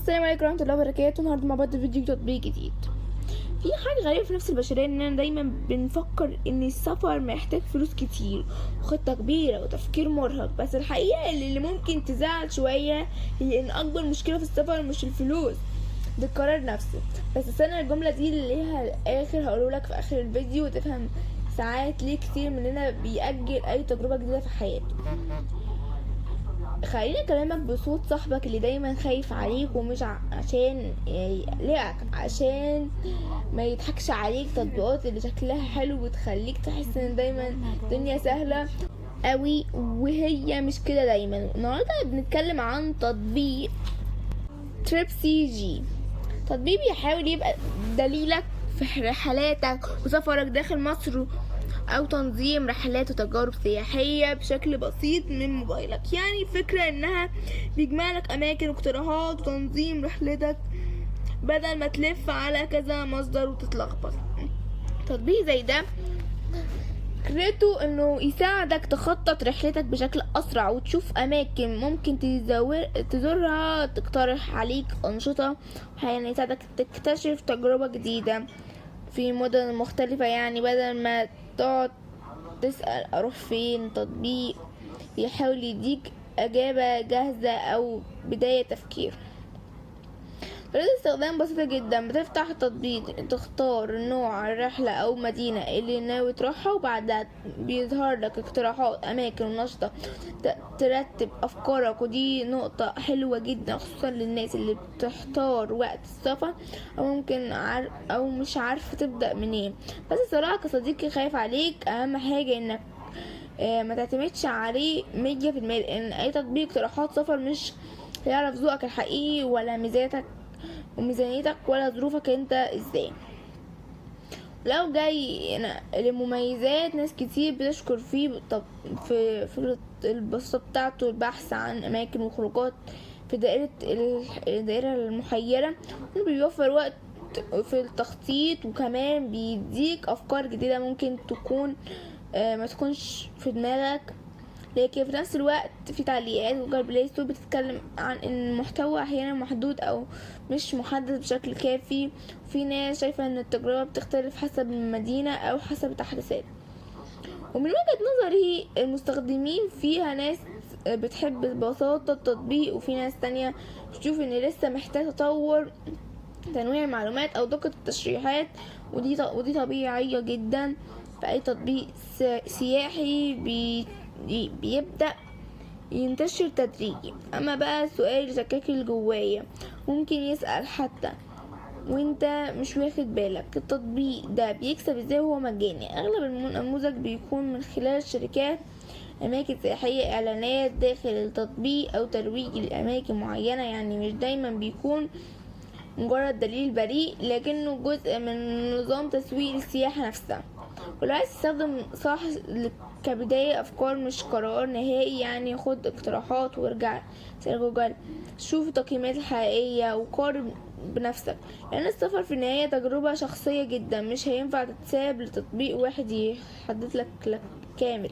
السلام عليكم ورحمة الله وبركاته. النهارده مع بعض فيديو تطبيق جديد. في حاجة غريبة في نفس البشرية اننا دايما بنفكر ان السفر محتاج فلوس كتير وخطة كبيرة وتفكير مرهق، بس الحقيقة اللي ممكن تزعل شوية هي ان اكبر مشكلة في السفر مش الفلوس، ده القرار نفسه. بس استنى الجملة دي اللي ليها الاخر هقولهولك في اخر الفيديو وتفهم ساعات ليه كتير مننا بيأجل اي تجربة جديدة في حياته. خليني اكلمك بصوت صاحبك اللي دايما خايف عليك، ومش عشان يقلقك، عشان ما يضحكش عليك. تطبيقات اللي شكلها حلو بتخليك تحس ان دايما الدنيا سهلة قوي، وهي مش كده دايما. النهارده بنتكلم عن تطبيق TripCG. تطبيق بيحاول يبقى دليلك في رحلاتك وسفرك داخل مصر، او تنظيم رحلات وتجارب سياحية بشكل بسيط من موبايلك. يعني فكرة انها بيجمع لك اماكن واقتراحات وتنظيم رحلتك بدل ما تلف على كذا مصدر وتتلخبط. تطبيق زي ده فكرته انه يساعدك تخطط رحلتك بشكل اسرع وتشوف اماكن ممكن تزورها، تقترح عليك انشطة، يعني يساعدك تكتشف تجربة جديدة في مدن مختلفة. يعني بدل ما تقعد تسأل اروح فين، تطبيق يحاول يديك اجابة جاهزة او بداية تفكير. طريقة الاستخدام بسيطة جدا. بتفتح التطبيق، تختار نوع الرحلة او مدينة اللي ناوي تروحها، وبعدها بيظهر لك اقتراحات اماكن ونشطة ترتب افكارك. ودي نقطة حلوة جدا خصوصا للناس اللي بتحتار وقت السفر او مش عارفة تبدأ منين. بس الصراحة كصديقي خايف عليك، اهم حاجة انك ما تعتمدش عليه 100%، لان اي تطبيق اقتراحات سفر مش هيعرف ذوقك الحقيقي ولا وميزانيتك ولا ظروفك انت ازاي. لو جاي لمميزات ناس كتير بتشكر فيه، طب في فكرة البساطة بتاعته، البحث عن اماكن وخروجات في الدائرة المحيرة، بيوفر وقت في التخطيط، وكمان بيديك افكار جديدة ممكن تكون ما تكونش في دماغك. لكن في نفس الوقت في تعليقات جوجل بلاي ستور بتتكلم عن ان المحتوى احيانا محدود او مش محدد بشكل كافي. وفي ناس شايفة ان التجربة بتختلف حسب المدينة او حسب التحديثات. ومن وجهة نظري المستخدمين فيها ناس بتحب بساطة التطبيق، وفي ناس تانية بتشوف ان لسه محتاج تطور، تنويع المعلومات او دقة التشريحات. ودي طبيعية جدا في اي تطبيق سياحي بيبدأ ينتشر تدريجي. اما بقى سؤال شكاكي جوايا ممكن يسأل حتى وانت مش واخد بالك، التطبيق ده بيكسب ازاي وهو مجاني؟ اغلب النموذج بيكون من خلال شركات اماكن سياحية، اعلانات داخل التطبيق او ترويج لاماكن معينة. يعني مش دايما بيكون مجرد دليل بريء، لكنه جزء من نظام تسويق السياحة نفسها. ولو عايز تستخدم صح كبداية أفكار مش قرار نهائي، يعني خد اقتراحات وارجع سأل جوجل، شوف التقييمات الحقيقية وقارن بنفسك، لأن السفر في النهاية تجربة شخصية جدا، مش هينفع تتساب لتطبيق واحد يحدد لك كامل.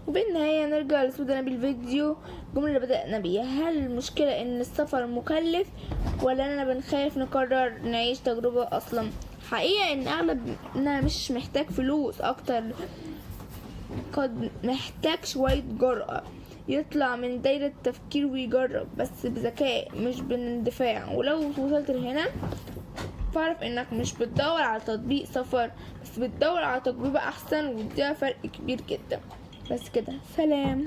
وفي النهاية نرجع لسودنا بالفيديو. الجملة اللي بدأنا بيها، هل المشكلة ان السفر مكلف ولا اننا بنخاف نقرر نعيش تجربة اصلا؟ حقيقة ان اغلبنا مش محتاج فلوس اكتر، قد محتاج شوية جرأة، يطلع من دايرة التفكير ويجرب بس بذكاء مش باندفاع. ولو وصلت لهنا فاعرف انك مش بتدور على تطبيق سفر، بس بتدور على تجربة احسن، وده فرق كبير جدا. بس كده، سلام.